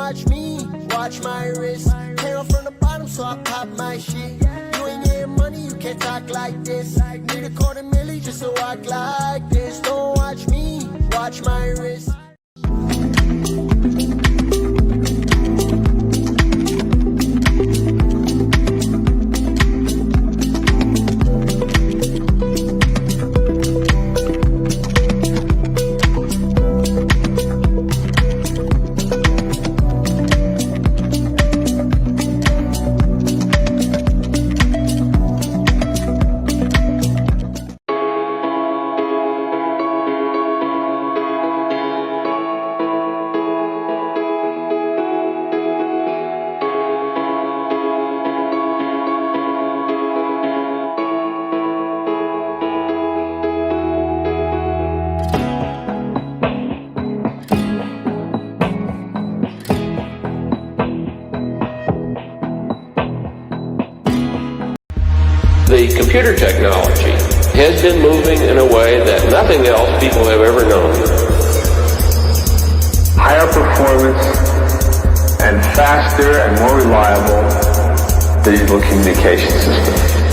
watch me, watch my wrist. Came up from the bottom, so I pop my shit. You ain't getting money, you can't talk like this. Need a $250,000 just to walk like this. Don't watch me, watch my wrist. The computer technology has been moving in a way that nothing else people have ever known. Higher performance and faster and more reliable digital communication systems.